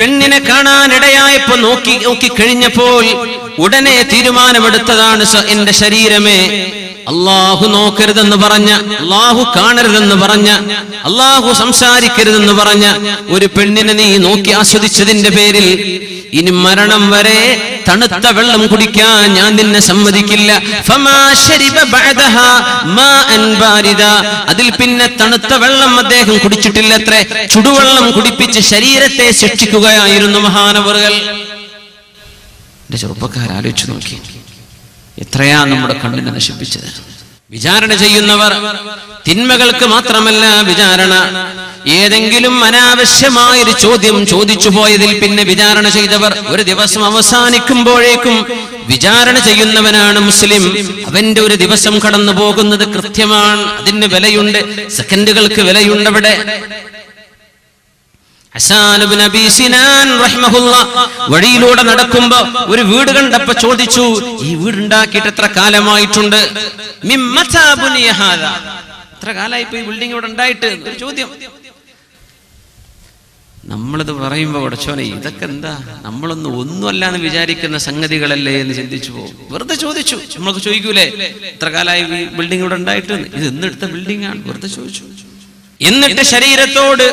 പെണ്ണിനെ കാണാനിടയായപ്പോ നോക്കി കഴിഞ്ഞപ്പോൾ ഉടനെ തീരുമാനമെടുത്തതാണ്, എന്റെ ശരീരമേ, അള്ളാഹു നോക്കരുതെന്ന് പറഞ്ഞ, അള്ളാഹു കാണരുതെന്ന് പറഞ്ഞ, അള്ളാഹു സംസാരിക്കരുതെന്ന് പറഞ്ഞ ഒരു പെണ്ണിനെ നീ നോക്കി ആസ്വദിച്ചതിന്റെ പേരിൽ ഇനി മരണം വരെ തണുത്ത വെള്ളം കുടിക്കാൻ ഞാൻ നിന്നെ സമ്മതിക്കില്ല. അതിൽ പിന്നെ തണുത്ത വെള്ളം അദ്ദേഹം കുടിച്ചിട്ടില്ലത്രേ, ചുടുവെള്ളം കുടിപ്പിച്ച് ശരീരത്തെ ശിക്ഷിക്കുകയായിരുന്നു മഹാനവറുകൾ. എന്റെ ചെറുപ്പക്കാരാലോചിച്ചു നോക്കി, എത്രയാ നമ്മുടെ കണ്ണിനെ നശിപ്പിച്ചത്. വിചാരണ ചെയ്യുന്നവർ തിന്മകൾക്ക് മാത്രമല്ല വിചാരണ, ഏതെങ്കിലും അനാവശ്യമായൊരു ചോദ്യം ചോദിച്ചു പോയതിൽ പിന്നെ വിചാരണ ചെയ്തവർ ഒരു ദിവസം അവസാനിക്കുമ്പോഴേക്കും വിചാരണ ചെയ്യുന്നവനാണ് മുസ്ലിം. അവന്റെ ഒരു ദിവസം കടന്നു പോകുന്നത് കൃത്യമാണ്, അതിന് വിലയുണ്ട്, സെക്കൻഡുകൾക്ക് വിലയുണ്ട്. അവിടെ ഹസ്സാൻ ഇബ്നു അബീ സിനാൻ റഹിമഹുല്ലാഹ് വഴിയിലൂടെ നടക്കുമ്പോ ഒരു വീട് കണ്ടപ്പോ ചോദിച്ചു, ഈ വീട് ഉണ്ടാക്കിയിട്ട് എത്ര കാലമായിട്ടുണ്ട്? മിമ്മതാ ബുനിയ ഹാദാ, എത്ര കാലമായി ഇപ്പൊ ഈ ബിൽഡിംഗ് ഇവിടെ ഉണ്ടായിട്ട്? ഒരു ചോദ്യം. നമ്മളിത് പറയുമ്പോ ഉടച്ചോനെ, ഇതൊക്കെ എന്താ, ഒന്നുമല്ല എന്ന് വിചാരിക്കുന്ന സംഗതികളല്ലേ എന്ന് ചിന്തിച്ചു പോകും. വെറുതെ ചോദിച്ചു. നമ്മൾക്ക് ചോദിക്കൂലേ, എത്ര കാലമായി ഈ ബിൽഡിംഗ് ഇവിടെ ഉണ്ടായിട്ട്? ഇത് എന്നെടുത്ത ബിൽഡിംഗ് ആണ്. വെറുതെ ചോദിച്ചു. എന്നിട്ട് ശരീരത്തോട്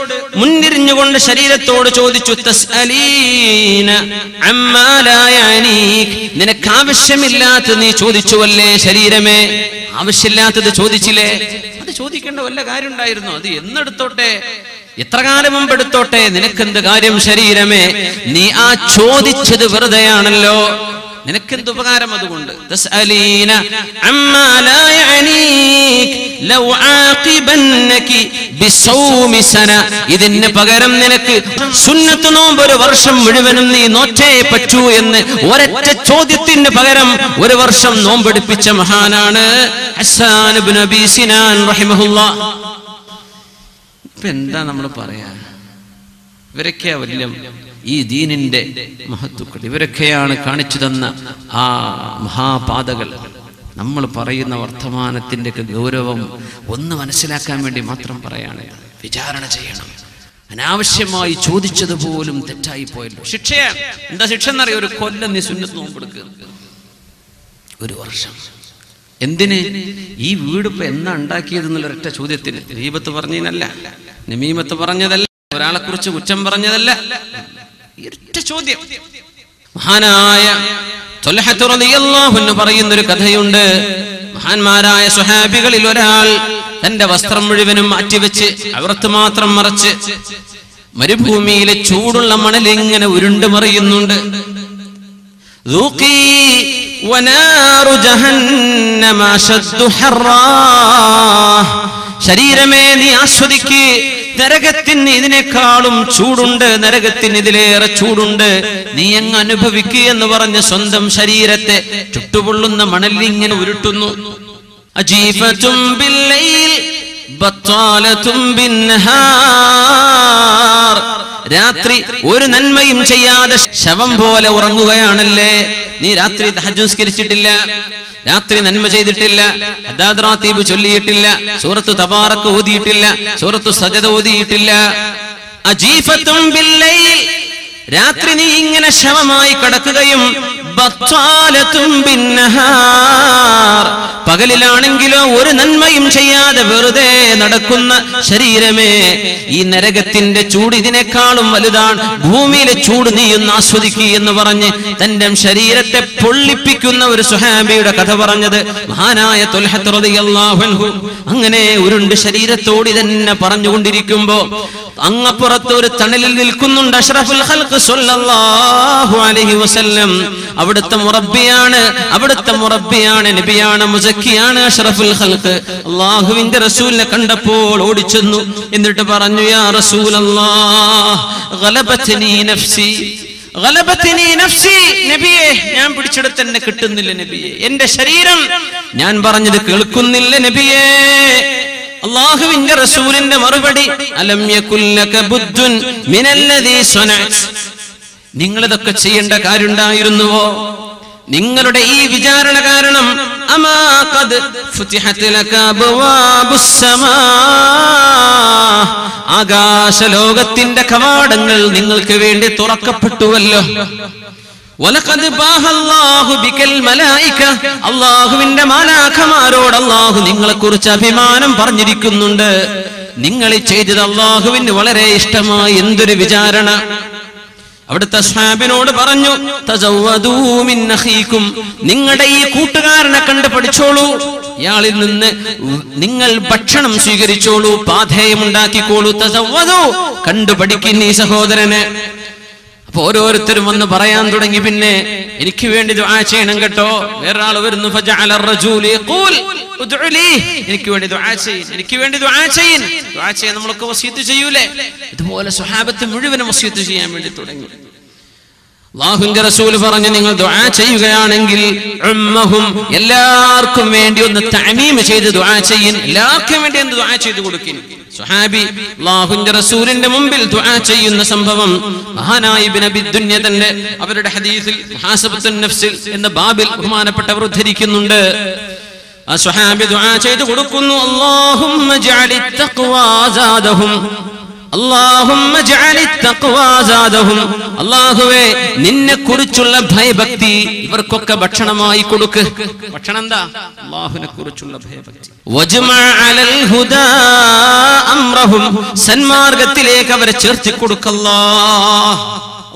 മുൻതിരിഞ്ഞുകൊണ്ട് ശരീരത്തോട് ചോദിച്ചു, തസ്അലീന അമ്മാ ലാ യഅനീക്, നിനക്ക് ആവശ്യമില്ലാത്തത് നീ ചോദിച്ചുവല്ലേ ശരീരമേ, ആവശ്യമില്ലാത്തത് ചോദിച്ചില്ലേ? അത് ചോദിക്കേണ്ട വല്ല കാര്യം ഉണ്ടായിരുന്നു? അത് എന്നെടുത്തോട്ടെ, എത്ര കാലം മുമ്പ് എടുത്തോട്ടെ, നിനക്കെന്ത് കാര്യം ശരീരമേ? നീ ആ ചോദിച്ചത് വെറുതെയാണല്ലോ, നിനക്കെന്ത് ഉപകാരം അതുകൊണ്ട്? തസ്അലീന അമ്മാ ലാ യഅനീക് ലൗ ആഖിബന്നകി ബിസൗമി സന, ഇതിന് പകരം നിനക്ക് സുന്നത്ത് നോമ്പ് ഒരു വർഷം മുഴുവനും നീ നോറ്റേ പറ്റൂ എന്ന് ഒരൊറ്റ ചോദ്യത്തിന് പകരം ഒരു വർഷം നോമ്പെടുപ്പിച്ച മഹാനാണ് ഹസ്സാൻ ഇബ്നു അബീ സിനാൻ റഹിമഹുല്ലാഹ്. ഇപ്പൊ എന്താ നമ്മൾ പറയാ? ഇവരൊക്കെയാ വലിയ ഈ ദീനിന്റെ മഹത്വക്കൾ, ഇവരൊക്കെയാണ് കാണിച്ചു തന്ന ആ മഹാപാതകൾ. നമ്മൾ പറയുന്ന വർത്തമാനത്തിന്റെ ഗൗരവം ഒന്ന് മനസ്സിലാക്കാൻ വേണ്ടി മാത്രം പറയാണ്. വിചാരണ ചെയ്യണം. അനാവശ്യമായി ചോദിച്ചതുപോലും തെറ്റായി പോയല്ലോ, ശിക്ഷയാണ്. എന്താ ശിക്ഷ എന്നറിയോ? ഒരു കൊല്ലം നീ സുന്നത്ത് നോമ്പെടുക്കുക, ഒരു വർഷം. എന്തിന്? ഈ വീട് ഇപ്പൊ എന്നാ ഉണ്ടാക്കിയത് എന്നുള്ളൊരൊറ്റ ചോദ്യത്തിന്. ഗീബത്ത് പറഞ്ഞതിനല്ല, നമീമത്ത് പറഞ്ഞതല്ല, ഒരാളെ കുറിച്ച് കുറ്റം പറഞ്ഞതല്ല, ഒറ്റ ചോദ്യം. മഹാനായ ത്വൽഹത്ത് റളിയല്ലാഹു അൻഹു പറയുന്നൊരു കഥയുണ്ട്. മഹാന്മാരായ സ്വഹാബികളിൽ ഒരാൾ തന്റെ വസ്ത്രം മുഴുവനും മാറ്റിവെച്ച് അവർത്ത് മാത്രം മറച്ച് മരുഭൂമിയിലെ ചൂടുള്ള മണൽ ഇങ്ങനെ ഉരുണ്ടു മറിയുന്നുണ്ട്. ശരീരമേ, നീ ആസ്വദിക്ക്, നരകത്തിന് ഇതിനേക്കാളും ചൂടുണ്ട്, നരകത്തിന് ഇതിലേറെ ചൂടുണ്ട്, നീ അങ്ങ് അനുഭവിക്കുക എന്ന് പറഞ്ഞ് സ്വന്തം ശരീരത്തെ ചുട്ടുപൊള്ളുന്ന മണലിൽ ഇങ്ങനെ ഉരുട്ടുന്നു. അജീഫത്തും ബില്ലൈൽ ബത്താലത്തും ബിന്നഹാർ, രാത്രി ഒരു നന്മയും ചെയ്യാതെ ശവം പോലെ ഉറങ്ങുകയാണല്ലേ നീ. രാത്രി തഹജ്ജുദ് നിസ്കരിച്ചിട്ടില്ല, രാത്രി നന്മ ചെയ്തിട്ടില്ല, ഹദ്ദാദ് റാത്തീബ് ചൊല്ലിയിട്ടില്ല, സൂറത്ത് തബാറക്ക് ഓതിയിട്ടില്ല, സൂറത്ത് സജദ ഓതിയിട്ടില്ല. അജീഫത്തും ബില്ലൈൽ, രാത്രി നീ ഇങ്ങനെ ശവമായി കിടക്കുകയും ബത്താലത്തും ബിന്നഹാർ, പകലിലാണെങ്കിലോ ഒരു നന്മയും ചെയ്യാതെ വെറുതെ നടക്കുന്ന ശരീരമേ, ഈ നരകത്തിന്റെ ചൂട് ഇതിനേക്കാളും വലുതാണ്, ഭൂമിയിലെ ചൂട് നീ ഒന്ന് ആസ്വദിക്കുക എന്ന് പറഞ്ഞ് തന്റെ ശരീരത്തെ പൊള്ളിപ്പിക്കുന്ന ഒരു സുഹാബിയുടെ കഥ പറഞ്ഞത് മഹാനായ ത്വൽഹത്ത് റളിയല്ലാഹു അൻഹു. അങ്ങനെ ഉരുണ്ട് ശരീരത്തോട് ഇതന്നെ പറഞ്ഞുകൊണ്ടിരിക്കുമ്പോ അങ്ങപ്പുറത്ത് ഒരു തണലിൽ നിൽക്കുന്നുണ്ട് അഷ്റഫുൽ ഖൽഖ് സ്വല്ലല്ലാഹു അലൈഹി വസല്ലം. അവിടുത്തെ മുറബ്ബിയാണ്, നബിയാണ്, മുസക്കിയാണ് അഷ്റഫുൽ ഖൽഖ്. അല്ലാഹുവിന്റെ റസൂലിനെ കണ്ടപ്പോൾ ഓടിച്ചെന്നു. എന്നിട്ട് പറഞ്ഞു, യാ റസൂലല്ലാഹ്, ഗലബത്നി നഫ്സി, ഗലബത്നി നഫ്സി, നബിയേ, ഞാൻ പിടിച്ചെടുത്ത് എന്നെ കിട്ടുന്നില്ല നബിയേ, എന്റെ ശരീരം ഞാൻ പറഞ്ഞത് കേൾക്കുന്നില്ല നബിയേ. അല്ലാഹുവിന്റെ റസൂലിന്റെ മറുപടി, അലം യകുല്ലക ബുദ്ദുൻ മിനല്ലദീ സനഅത്, നിങ്ങൾ ഇതൊക്കെ ചെയ്യേണ്ട കാര്യമുണ്ടായിരുന്നുവോ? നിങ്ങളുടെ ഈ വിചാരണ കാരണം അമാ ഖദ് ഫുതിഹത് ലക അബ്വാബുസ് സമാ, ആകാശലോകത്തിന്റെ കവാടങ്ങൾ നിങ്ങൾക്ക് വേണ്ടി തുറക്കപ്പെട്ടുവല്ലോ. വലഖദ് ബാഹല്ലാഹു ബികൽ മലായിക, അല്ലാഹുവിന്റെ മലാഖമാരോട് അല്ലാഹു നിങ്ങളെക്കുറിച്ച് അഭിമാനം പറഞ്ഞിരിക്കുന്നുണ്ട്. നിങ്ങൾ ചെയ്തത് അല്ലാഹുവിന് വളരെ ഇഷ്ടമായി. എന്തൊരു വിചാരണ! അവിടുത്തെ സ്വഹാബിനോട് പറഞ്ഞു, തസവ്വദൂ മിൻ അഖീകും, നിങ്ങളുടെ ഈ കൂട്ടുകാരനെ കണ്ട് പഠിച്ചോളൂ, ഇയാളിൽ നിന്ന് നിങ്ങൾ ഭക്ഷണം സ്വീകരിച്ചോളൂ, പാഥേയം ഉണ്ടാക്കിക്കോളൂ. തസവ്വദൂ, കണ്ടു പഠിക്കുന്ന ഈ സഹോദരനെ. അപ്പൊ ഓരോരുത്തരും വന്ന് പറയാൻ തുടങ്ങി, പിന്നെ എനിക്ക് വേണ്ടി ദുആ ചെയ്യണം കേട്ടോ. വേറൊരാൾ വരുന്നു, ഫജഅല അർ-റജൂലു യഖൂൽ ഉദ്ഉ ലീ, എനിക്ക് വേണ്ടി ദുആ ചെയ്യ്, എനിക്ക് വേണ്ടി ദുആ ചെയ്യ്. ദുആ ചെയ്യാൻ നമ്മളൊക്കെ വസിയത്ത് ചെയ്യൂലേ? ഇതുപോലെ സ്വഹാബത്ത് മുഴുവനും വസിയത്ത് ചെയ്യാൻ വേണ്ടി തുടങ്ങി. അല്ലാഹുവിന്റെ റസൂൽ പറഞ്ഞു, നിങ്ങൾ ദുആ ചെയ്യുകയാണെങ്കിൽ ഉമ്മഹും, എല്ലാവർക്കും വേണ്ടി ഒന്ന് തഅമീം ചെയ്ത് ദുആ ചെയ്യിൻ, എല്ലാവർക്കും വേണ്ടി ഒന്ന് ദുആ ചെയ്തു കൊടുക്കിൻ. സ്വഹാബി അല്ലാഹുവിന്റെ റസൂലിന്റെ മുമ്പിൽ ദുആ ചെയ്യുന്ന സംഭവം മഹാനായ ഇബ്നു അബി ദുനിയ തന്നെ അവരുടെ ഹദീസിൽ മുഹാസബത്തുൻ നഫ്സിൽ എന്ന ബാബിൽ ബഹുമാനപ്പെട്ടവർ ഉദ്ധരിക്കുന്നുണ്ട്. ആ സ്വഹാബി ദുആ ചെയ്തു കൊടുക്കുന്നു, അല്ലാഹുമ്മ ജഅലിത് തഖ്വാ സാദഹും, അല്ലാഹുമ്മ ജഅലിത് തഖ്വാ സാദഹും, അല്ലാഹുവേ നിന്നെ കുറിച്ചുള്ള ഭയഭക്തി ഇവർക്കൊക്കെ ഭക്ഷണമായി കൊടുക്ക്. ഭക്ഷണം എന്താ? അല്ലാഹുവിനെ കുറിച്ചുള്ള ഭയഭക്തി. വജ്മഅ അലൽ ഹുദാ അംറഹും, സന്മാർഗത്തിലേക്ക് അവരെ ചേർത്തി കൊടുക്കല്ലാഹ്.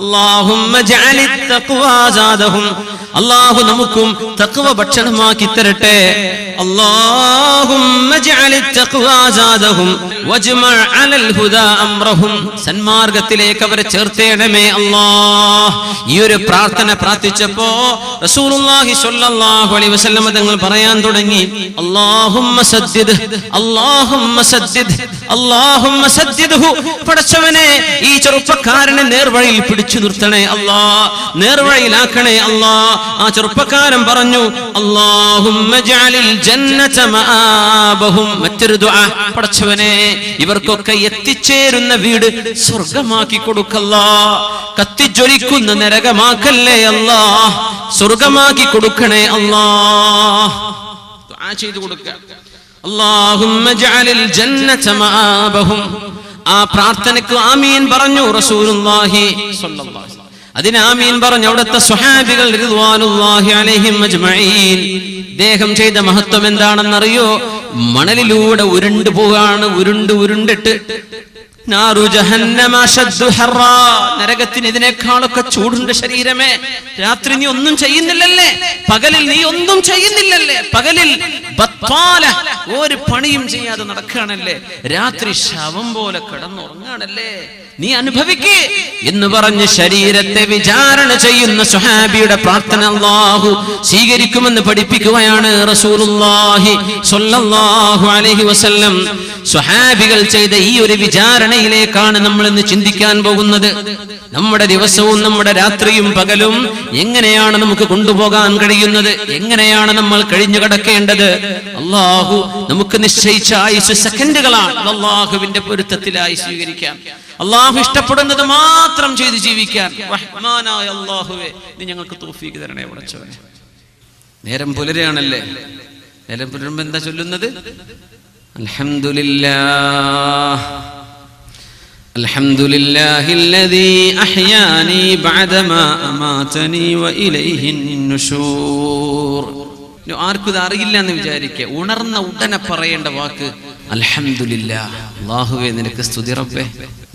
അല്ലാഹുമ്മ ജഅലിത് തഖ്വാ സാദഹും, അല്ലാഹു നമുക്കും തഖ്വ ഭക്ഷണമാക്കി തരട്ടെ. അല്ലാഹുമ്മ ജഅലിത് തഖ്വാ സാദഹും വജ്മഅ അലൽ ഹുദാ അംറഹും, സന്മാർഗത്തിലേക്ക് അവരെ ചേർത്തേണമേ അല്ലാഹ്. ഈ ഒരു പ്രാർത്ഥന പ്രാർത്ഥിച്ചപ്പോ റസൂലുള്ളാഹി സ്വല്ലല്ലാഹു അലൈഹി വസല്ലം തങ്ങൾ പറയാൻ തുടങ്ങി, അല്ലാഹുമ്മ സദ്ദിദ്, അല്ലാഹുമ്മ സദ്ദിദ്, അല്ലാഹുമ്മ സദ്ദിദ്ഹു, പടച്ചവനെ ഈ ചെറുപ്പക്കാരനെ നേർവഴിയിൽ പിടിച്ചു നിർത്തണേ അല്ലാഹ്, നേർവഴിയിലാക്കണേ അല്ലാഹ്. ആ ചെറുപ്പക്കാരൻ പറഞ്ഞു, അല്ലാഹുമ്മ ജഅലിൽ ജന്നത മആബഹും, മറ്റൊരു ദുആ, പടച്ചവനെ ഇവർക്കൊക്കെ എത്തിച്ചേരുന്ന വീട് സ്വർഗമാക്കി കൊടുക്കല്ലാഹ്, കത്തിജ്വലിക്കുന്ന നരകമാക്കല്ലേ അല്ലാഹ്, സ്വർഗമാക്കി കൊടുക്കണേ അല്ലാഹ്. ദുആ ചെയ്തു കൊടുക്കുക, അല്ലാഹുമ്മ ജഅലിൽ ജന്നത മആബഹും. ആ പ്രാർത്ഥനയ്ക്ക് ആമീൻ പറഞ്ഞു റസൂലുള്ളാഹി സ്വല്ലല്ലാഹു അലൈഹി വസല്ലം. അതിന് ആമീൻ പറഞ്ഞു അവിടുത്തെ സ്വഹാബികൾ റിദ്വാനുല്ലാഹി അലൈഹിം അജ്മഈൻ. ദേഹം ചെയ്ത മഹത്വം എന്താണെന്നറിയോ? മണലിലൂടെ ഉരുണ്ടു പോവാണ്, ഉരുണ്ടിട്ട് നാറു ജഹന്നമ അശദ്ദു ഹർറാ, നരകത്തിന് ഇതിനേക്കാളൊക്കെ ചൂടുണ്ട് ശരീരമേ. രാത്രി നീ ഒന്നും ചെയ്യുന്നില്ലല്ലേ, പകലിൽ നീ ഒന്നും ചെയ്യുന്നില്ലല്ലേ, പകലിൽ ബത്വാല ഒരു പണിയും ചെയ്യാതെ നടക്കുകയാണല്ലേ, രാത്രി ശവം പോലെ കിടന്നുറങ്ങാണല്ലേ, നീ അനുഭവിക്കേ എന്ന് പറഞ്ഞ് ശരീരത്തെ വിചാരണ ചെയ്യുന്ന സ്വഹാബിയുടെ പ്രാർത്ഥന അല്ലാഹു സ്വീകരിക്കുമെന്ന് പഠിപ്പിക്കുകയാണ് റസൂലുള്ളാഹി സ്വല്ലല്ലാഹു അലൈഹി വസല്ലം. സ്വഹാബികൾ ചെയ്ത ഈ ഒരു വിചാരണയിലേക്കാണ് നമ്മൾ ഇന്ന് ചിന്തിക്കാൻ പോകുന്നത്. നമ്മുടെ ദിവസവും നമ്മുടെ രാത്രിയും പകലും എങ്ങനെയാണ് നമുക്ക് കൊണ്ടുപോകാൻ കഴിയുന്നത്, എങ്ങനെയാണ് നമ്മൾ കഴിഞ്ഞു കിടക്കേണ്ടത്? അല്ലാഹു നമുക്ക് നിശ്ചയിച്ച ആയുസ് സെക്കൻഡുകളാണ്. അല്ലാഹുവിന്റെ പൊരുത്തത്തിലായി സ്വീകരിക്കാൻ, അല്ലാഹു ഇഷ്ടപ്പെടുന്നത് മാത്രം ചെയ്ത് ജീവിക്കാൻ റഹ്മാനായ അല്ലാഹുവേ നീ ഞങ്ങൾക്ക് തൗഫീഖ് തരണേ പടച്ചവനെ. നേരം പുലരുകയാണല്ലേ, നേരം പുലരുമ്പോ എന്താ ചൊല്ലുന്നത്? അൽഹംദുലില്ലാഹ് അൽഹംദുലില്ലാഹില്ലദീ അഹ്യാനി ബഅദമാ അമാതനി വഇലൈഹിൻ നുശൂർ. ആർക്കും ഇത് അറിയില്ല എന്ന് വിചാരിക്കുക, ഉണർന്ന ഉടനെ പറയേണ്ട വാക്ക് അൽഹംദുലില്ലാഹ്. അല്ലാഹുവേ നിനക്ക് സ്തുതി റബ്ബേ,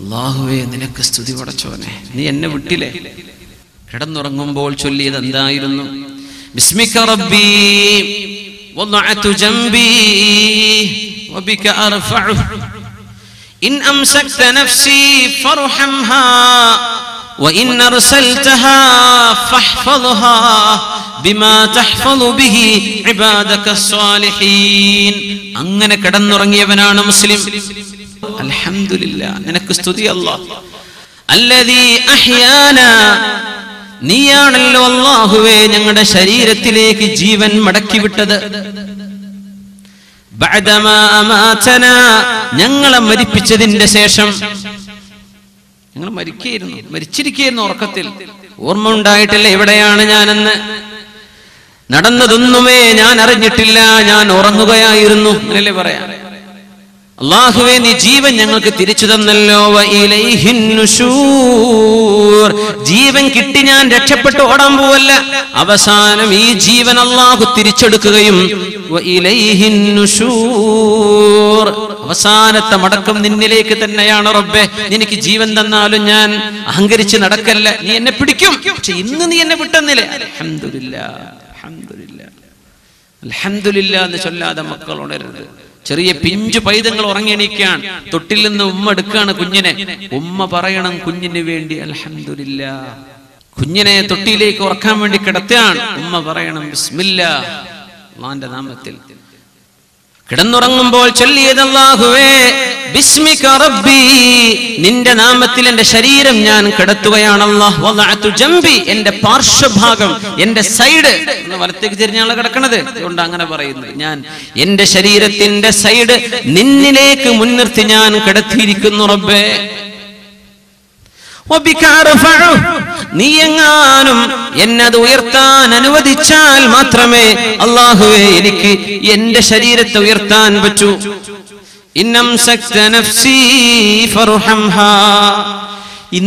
അല്ലാഹുവേ നിനക്ക് സ്തുതി പടച്ചവനെ, നീ എന്നെ വിട്ടില്ലേ. കിടന്നുറങ്ങുമ്പോൾ ചൊല്ലിയത് എന്തായിരുന്നു? ബിസ്മിക റബ്ബി വദഅതു ജംബി വബിക അർഫഉ ഇൻ അംസക്ത നഫ്സി ഫർഹംഹാ وإن أرسلتها فاحفظها بما تحفظ به عبادك الصالحين. അങ്ങനെ കിടന്നുറങ്ങിയവനാണ് മുസ്ലിം. അൽഹംദുലില്ലാഹ് നിനക്ക് സ്തുതി അല്ലാഹ്. അല്ലദീ അഹ്യാനാ, നീയാണല്ലോ അല്ലാഹുവേ ഞങ്ങളുടെ ശരീരത്തിലേക്ക് ജീവൻ മടക്കി വിട്ടത്. ബഅദമാ അമാതനാ, ഞങ്ങളെ മരിപ്പിച്ചതിന്റെ ശേഷം. ഞങ്ങൾ മരിച്ചിരിക്കുന്നു ഉറക്കത്തിൽ, ഓർമ്മ ഉണ്ടായിട്ടില്ല എവിടെയാണ് ഞാനെന്ന്. നടന്നതൊന്നുമേ ഞാൻ അറിഞ്ഞിട്ടില്ല, ഞാൻ ഉറങ്ങുകയായിരുന്നു. അങ്ങനല്ലേ പറയാ. അല്ലാഹുവേ നീ ജീവൻ ഞങ്ങൾക്ക് തിരിച്ചു തന്നല്ലോ. വഇലൈഹിൻ നുശൂർ, ജീവൻ കിട്ടി ഞാൻ രക്ഷപ്പെട്ടു ഓടാൻ പോവല്ല, അവസാനം ഈ ജീവൻ അല്ലാഹു തിരിച്ചെടുക്കുകയും വഇലൈഹിൻ നുശൂർ, അവസാനത്തെ മടക്കം നിന്നിലേക്ക് തന്നെയാണ് റബ്ബേ. നിനക്ക് ജീവൻ തന്നാലും ഞാൻ അഹങ്കരിച്ച് നടക്കല്ല, നീ എന്നെ പിടിക്കും. പക്ഷെ ഇന്ന് നീ എന്നെ വിട്ടെന്നില്ലേ. അൽഹംദുലില്ലാഹ്, അൽഹംദുലില്ലാഹ്, അൽഹംദുലില്ലാഹ് എന്ന് ചൊല്ലാതെ മക്കൾ ഉണരരുത്. ചെറിയ പിഞ്ചു പൈതങ്ങൾ ഉറങ്ങിയെണീക്കാൻ, തൊട്ടിൽ നിന്ന് ഉമ്മ എടുക്കാണ് കുഞ്ഞിനെ. ഉമ്മ പറയണം കുഞ്ഞിന് വേണ്ടി അൽഹംദുലില്ലാഹ്. കുഞ്ഞിനെ തൊട്ടിയിലേക്ക് ഉറക്കാൻ വേണ്ടി കിടത്തുകയാണ്, ഉമ്മ പറയണം ബിസ്മില്ലാഹ്, അല്ലാഹുവിന്റെ നാമത്തിൽ. കിടന്നുറങ്ങുമ്പോൾ ചൊല്ലിയത് അല്ലാഹുവേ ബിസ്മിക റബ്ബി, നിന്റെ നാമത്തിൽ എന്റെ ശരീരം ഞാൻ കിടത്തുകയാണ്. അല്ലാഹ് വദഅതു ജംബി, എന്റെ പാർശ്വഭാഗം, എന്റെ സൈഡ് എന്ന് വലത്തേക്ക് തിരിഞ്ഞാണ് കിടക്കുന്നത്. അതുകൊണ്ട് അങ്ങനെ പറയുന്നത്, ഞാൻ എന്റെ ശരീരത്തിന്റെ സൈഡ് നിന്നിലേക്ക് മുൻനിർത്തി ഞാൻ കിടത്തിയിരിക്കുന്നു റബ്ബേ. നീ എങ്ങാനും എന്നത് ഉയർത്താൻ അനുവദിച്ചാൽ മാത്രമേ അല്ലാഹുവേ എനിക്ക് എന്റെ ശരീരത്തെ ഉയർത്താൻ പറ്റൂ.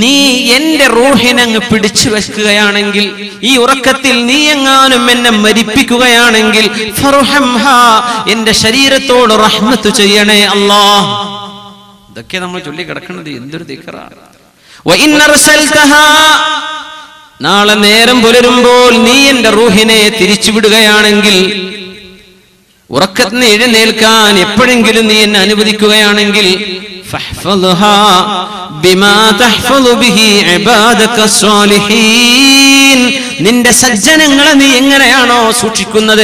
നീ എന്റെ റൂഹിനെ അങ്ങ് പിടിച്ചു വെക്കുകയാണെങ്കിൽ, ഈ ഉറക്കത്തിൽ നീ എങ്ങാനും എന്നെ മരിപ്പിക്കുകയാണെങ്കിൽ ഫർഹംഹാ, എന്റെ ശരീരത്തോട് റഹ്മത്ത് ചെയ്യണേ അല്ലാഹ്. ഇതൊക്കെ നമ്മൾ ചൊല്ലി കിടക്കുന്നത് എന്തൊരു ദിക്റാണ്. നാളെ നേരം പുലരുമ്പോൾ നീ എന്റെ റൂഹിനെ തിരിച്ചുവിടുകയാണെങ്കിൽ, ഉറക്കത്തിന് എഴുന്നേൽക്കാൻ എപ്പോഴെങ്കിലും നീ എന്നെ അനുവദിക്കുകയാണെങ്കിൽ നിന്റെ സജ്ജനങ്ങളെ നീ എങ്ങനെയാണോ സൂക്ഷിക്കുന്നത്